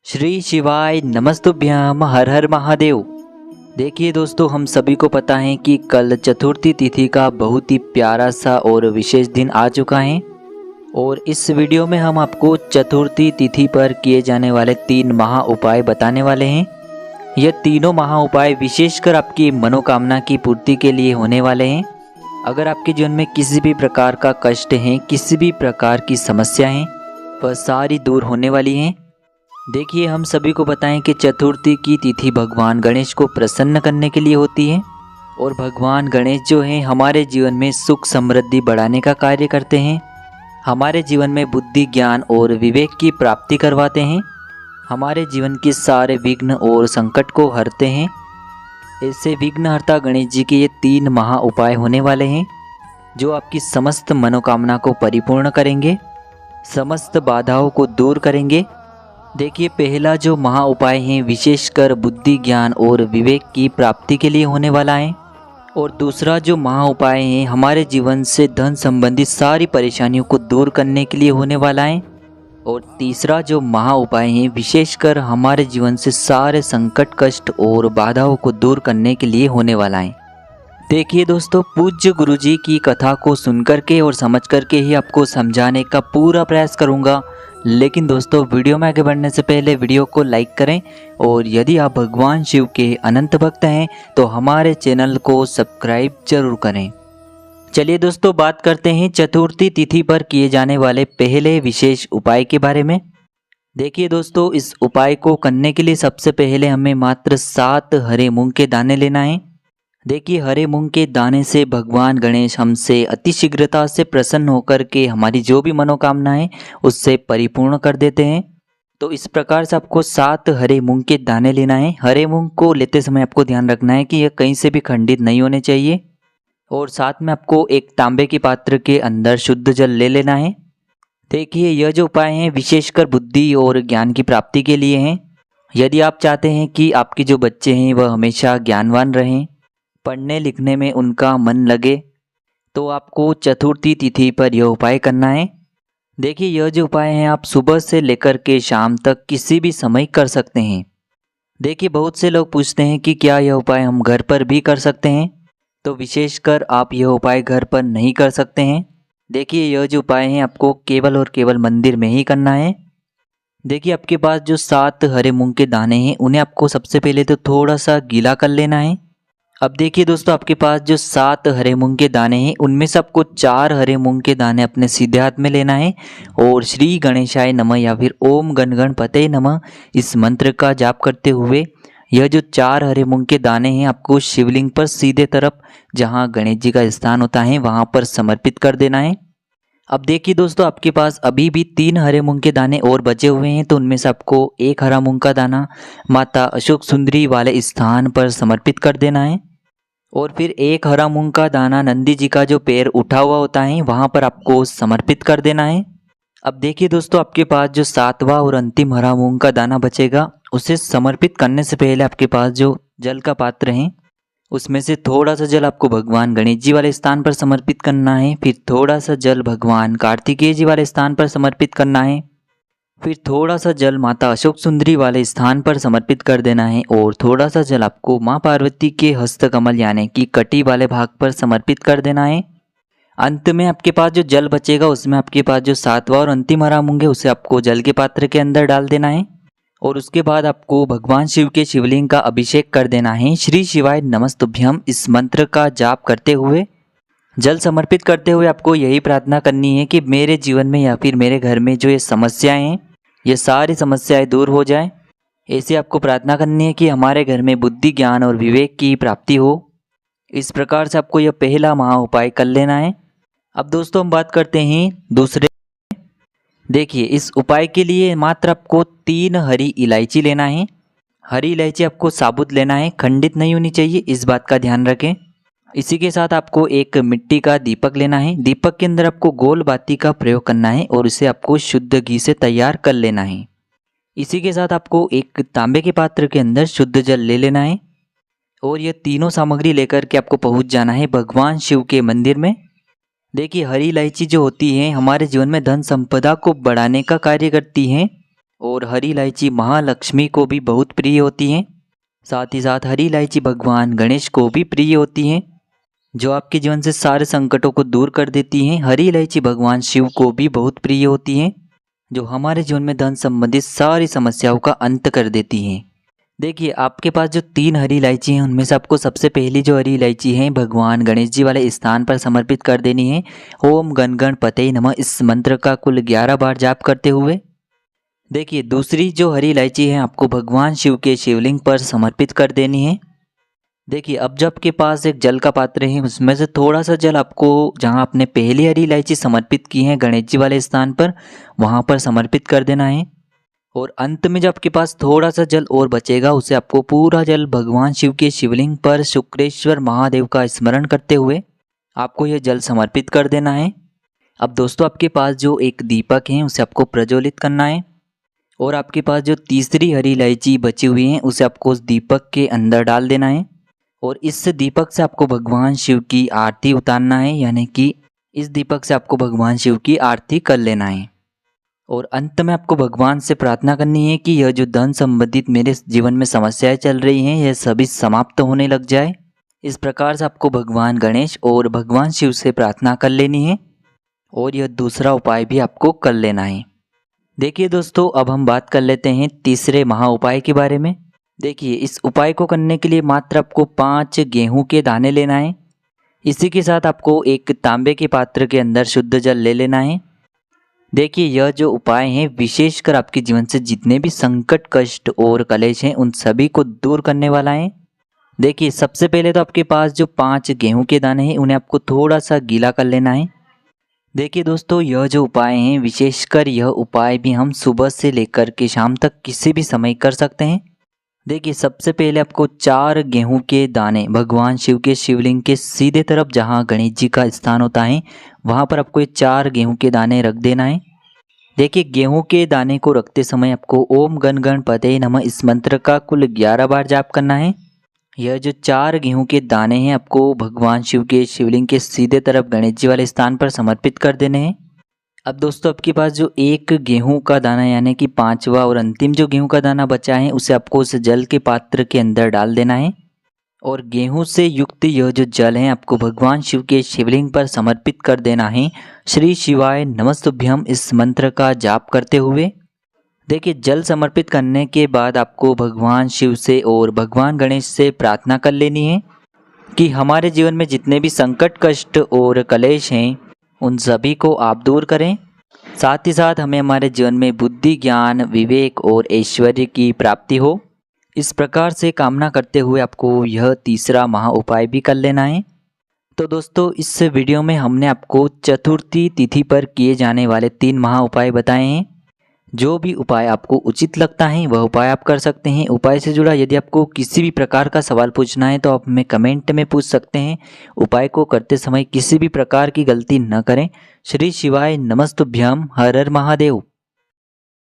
श्री शिवाय नमस्तुभ्यम हर हर महादेव। देखिए दोस्तों, हम सभी को पता है कि कल चतुर्थी तिथि का बहुत ही प्यारा सा और विशेष दिन आ चुका है। और इस वीडियो में हम आपको चतुर्थी तिथि पर किए जाने वाले 3 महा उपाय बताने वाले हैं। यह तीनों महा उपाय विशेषकर आपकी मनोकामना की पूर्ति के लिए होने वाले हैं। अगर आपके जीवन में किसी भी प्रकार का कष्ट है, किसी भी प्रकार की समस्या है, वह सारी दूर होने वाली हैं। देखिए, हम सभी को बताएं कि चतुर्थी की तिथि भगवान गणेश को प्रसन्न करने के लिए होती है। और भगवान गणेश जो हैं हमारे जीवन में सुख समृद्धि बढ़ाने का कार्य करते हैं। हमारे जीवन में बुद्धि, ज्ञान और विवेक की प्राप्ति करवाते हैं। हमारे जीवन के सारे विघ्न और संकट को हरते हैं। ऐसे विघ्नहर्ता गणेश जी के ये 3 महा उपाय होने वाले हैं जो आपकी समस्त मनोकामना को परिपूर्ण करेंगे, समस्त बाधाओं को दूर करेंगे। देखिए, पहला जो महा उपाय है विशेषकर बुद्धि, ज्ञान और विवेक की प्राप्ति के लिए होने वाला है। और दूसरा जो महा उपाय है हमारे जीवन से धन संबंधित सारी परेशानियों को दूर करने के लिए होने वाला है। और तीसरा जो महा उपाय है विशेषकर हमारे जीवन से सारे संकट, कष्ट और बाधाओं को दूर करने के लिए होने वाला है। देखिए दोस्तों, पूज्य गुरुजी की कथा को सुनकर के और समझ करके ही आपको समझाने का पूरा प्रयास करूंगा। लेकिन दोस्तों, वीडियो में आगे बढ़ने से पहले वीडियो को लाइक करें। और यदि आप भगवान शिव के अनंत भक्त हैं तो हमारे चैनल को सब्सक्राइब जरूर करें। चलिए दोस्तों, बात करते हैं चतुर्थी तिथि पर किए जाने वाले पहले विशेष उपाय के बारे में। देखिए दोस्तों, इस उपाय को करने के लिए सबसे पहले हमें मात्र 7 हरे मूंग के दाने लेना है। देखिए, हरे मूंग के दाने से भगवान गणेश हमसे अतिशीघ्रता से प्रसन्न होकर के हमारी जो भी मनोकामना है उससे परिपूर्ण कर देते हैं। तो इस प्रकार से आपको 7 हरे मूंग के दाने लेना है। हरे मूंग को लेते समय आपको ध्यान रखना है कि यह कहीं से भी खंडित नहीं होने चाहिए। और साथ में आपको एक तांबे के पात्र के अंदर शुद्ध जल ले लेना है। देखिए, यह जो उपाय हैं विशेषकर बुद्धि और ज्ञान की प्राप्ति के लिए हैं। यदि आप चाहते हैं कि आपके जो बच्चे हैं वह हमेशा ज्ञानवान रहें, पढ़ने लिखने में उनका मन लगे, तो आपको चतुर्थी तिथि पर यह उपाय करना है। देखिए, यह जो उपाय हैं आप सुबह से लेकर के शाम तक किसी भी समय कर सकते हैं। देखिए, बहुत से लोग पूछते हैं कि क्या यह उपाय हम घर पर भी कर सकते हैं। तो विशेषकर आप यह उपाय घर पर नहीं कर सकते हैं। देखिए, यह जो उपाय हैं आपको केवल और केवल मंदिर में ही करना है। देखिए, आपके पास जो 7 हरे मूंग के दाने हैं उन्हें आपको सबसे पहले तो थोड़ा सा गीला कर लेना है। अब देखिए दोस्तों, आपके पास जो 7 हरे मूंग के दाने हैं उनमें से आपको 4 हरे मूंग के दाने अपने सीधे हाथ में लेना है और श्री गणेशाय नमः या फिर ओम गण गणपतये नमः इस मंत्र का जाप करते हुए यह जो 4 हरे मूंग के दाने हैं आपको शिवलिंग पर सीधे तरफ जहां गणेश जी का स्थान होता है वहां पर समर्पित कर देना है। अब देखिए दोस्तों, आपके पास अभी भी 3 हरे मूंग के दाने और बचे हुए हैं। तो उनमें से आपको एक हरा मूंग का दाना माता अशोक सुंदरी वाले स्थान पर समर्पित कर देना है। और फिर एक हरा मूंग का दाना नंदी जी का जो पैर उठा हुआ होता है वहां पर आपको समर्पित कर देना है। अब देखिए दोस्तों, आपके पास जो 7वां और अंतिम हरा मूंग का दाना बचेगा उसे समर्पित करने से पहले आपके पास जो जल का पात्र है उसमें से थोड़ा सा जल आपको भगवान गणेश जी वाले स्थान पर समर्पित करना है। फिर थोड़ा सा जल भगवान कार्तिकेय जी वाले स्थान पर समर्पित करना है। फिर थोड़ा सा जल माता अशोक सुंदरी वाले स्थान पर समर्पित कर देना है। और थोड़ा सा जल आपको माँ पार्वती के हस्तकमल यानी कि कटी वाले भाग पर समर्पित कर देना है। अंत में आपके पास जो जल बचेगा उसमें आपके पास जो 7वां और अंतिम हरा मूंग है उसे आपको जल के पात्र के अंदर डाल देना है। और उसके बाद आपको भगवान शिव के शिवलिंग का अभिषेक कर देना है। श्री शिवाय नमस्तुभ्यम इस मंत्र का जाप करते हुए, जल समर्पित करते हुए आपको यही प्रार्थना करनी है कि मेरे जीवन में या फिर मेरे घर में जो ये समस्याएं हैं ये सारी समस्याएं दूर हो जाएं। ऐसे आपको प्रार्थना करनी है कि हमारे घर में बुद्धि, ज्ञान और विवेक की प्राप्ति हो। इस प्रकार से आपको यह पहला महा उपाय कर लेना है। अब दोस्तों, हम बात करते हैं दूसरे। देखिए, इस उपाय के लिए मात्र आपको 3 हरी इलायची लेना है। हरी इलायची आपको साबुत लेना है, खंडित नहीं होनी चाहिए, इस बात का ध्यान रखें। इसी के साथ आपको एक मिट्टी का दीपक लेना है। दीपक के अंदर आपको गोल बाती का प्रयोग करना है और इसे आपको शुद्ध घी से तैयार कर लेना है। इसी के साथ आपको एक तांबे के पात्र के अंदर शुद्ध जल ले लेना है। और यह तीनों सामग्री लेकर के आपको पहुंच जाना है भगवान शिव के मंदिर में। देखिए, हरी इलायची जो होती है हमारे जीवन में धन संपदा को बढ़ाने का कार्य करती है और हरी इलायची महालक्ष्मी को भी बहुत प्रिय होती हैं। साथ ही साथ हरी इलायची भगवान गणेश को भी प्रिय होती हैं, जो आपके जीवन से सारे संकटों को दूर कर देती हैं। हरी इलायची भगवान शिव को भी बहुत प्रिय होती हैं, जो हमारे जीवन में धन संबंधित सारी समस्याओं का अंत कर देती हैं। देखिए, आपके पास जो 3 हरी इलायची हैं उनमें से आपको सबसे पहली जो हरी इलायची है भगवान गणेश जी वाले स्थान पर समर्पित कर देनी है। ओम गण गणपते नमः इस मंत्र का कुल 11 बार जाप करते हुए। देखिए, दूसरी जो हरी इलायची है आपको भगवान शिव के शिवलिंग पर समर्पित कर देनी है। देखिए, अब जब आपके पास एक जल का पात्र है उसमें से थोड़ा सा जल आपको जहां आपने पहली हरी इलायची समर्पित की है गणेश जी वाले स्थान पर, वहां पर समर्पित कर देना है। और अंत में जब आपके पास थोड़ा सा जल और बचेगा उसे आपको पूरा जल भगवान शिव के शिवलिंग पर शुक्रेश्वर महादेव का स्मरण करते हुए आपको यह जल समर्पित कर देना है। अब दोस्तों, आपके पास जो एक दीपक है उसे आपको प्रज्वलित करना है और आपके पास जो तीसरी हरी इलायची बची हुई है उसे आपको उस दीपक के अंदर डाल देना है और इस दीपक से आपको भगवान शिव की आरती उतारना है, यानी कि इस दीपक से आपको भगवान शिव की आरती कर लेना है। और अंत में आपको भगवान से प्रार्थना करनी है कि यह जो धन संबंधित मेरे जीवन में समस्याएं चल रही हैं यह सभी समाप्त होने लग जाए। इस प्रकार से आपको भगवान गणेश और भगवान शिव से प्रार्थना कर लेनी है और यह दूसरा उपाय भी आपको कर लेना है। देखिए दोस्तों, अब हम बात कर लेते हैं तीसरे महा उपाय के बारे में। देखिए, इस उपाय को करने के लिए मात्र आपको 5 गेहूं के दाने लेना है। इसी के साथ आपको एक तांबे के पात्र के अंदर शुद्ध जल ले लेना है। देखिए, यह जो उपाय हैं विशेषकर आपके जीवन से जितने भी संकट, कष्ट और कलेश हैं उन सभी को दूर करने वाला है। देखिए, सबसे पहले तो आपके पास जो 5 गेहूं के दाने हैं उन्हें आपको थोड़ा सा गीला कर लेना है। देखिए दोस्तों, यह जो उपाय हैं विशेषकर यह उपाय भी हम सुबह से लेकर के शाम तक किसी भी समय कर सकते हैं। देखिए, सबसे पहले आपको 4 गेहूं के दाने भगवान शिव के शिवलिंग के सीधे तरफ जहां गणेश जी का स्थान होता है वहां पर आपको ये 4 गेहूं के दाने रख देना है। देखिए, गेहूं के दाने को रखते समय आपको ओम गण गणपते नमः इस मंत्र का कुल 11 बार जाप करना है। यह जो 4 गेहूं के दाने हैं आपको भगवान शिव के शिवलिंग के सीधे तरफ गणेश जी वाले स्थान पर समर्पित कर देने हैं। अब दोस्तों, आपके पास जो एक गेहूं का दाना यानी कि 5वां और अंतिम जो गेहूं का दाना बचा है उसे आपको उस जल के पात्र के अंदर डाल देना है और गेहूं से युक्त यह जो जल है आपको भगवान शिव के शिवलिंग पर समर्पित कर देना है। श्री शिवाय नमस्तुभ्यम इस मंत्र का जाप करते हुए। देखिए, जल समर्पित करने के बाद आपको भगवान शिव से और भगवान गणेश से प्रार्थना कर लेनी है कि हमारे जीवन में जितने भी संकट, कष्ट और कलेश हैं उन सभी को आप दूर करें। साथ ही साथ हमें हमारे जीवन में बुद्धि, ज्ञान, विवेक और ऐश्वर्य की प्राप्ति हो। इस प्रकार से कामना करते हुए आपको यह तीसरा महा उपाय भी कर लेना है। तो दोस्तों, इस वीडियो में हमने आपको चतुर्थी तिथि पर किए जाने वाले 3 महा उपाय बताए हैं। जो भी उपाय आपको उचित लगता है वह उपाय आप कर सकते हैं। उपाय से जुड़ा यदि आपको किसी भी प्रकार का सवाल पूछना है तो आप हमें कमेंट में पूछ सकते हैं। उपाय को करते समय किसी भी प्रकार की गलती न करें। श्री शिवाय नमस्तुभ्यम। हर हर महादेव।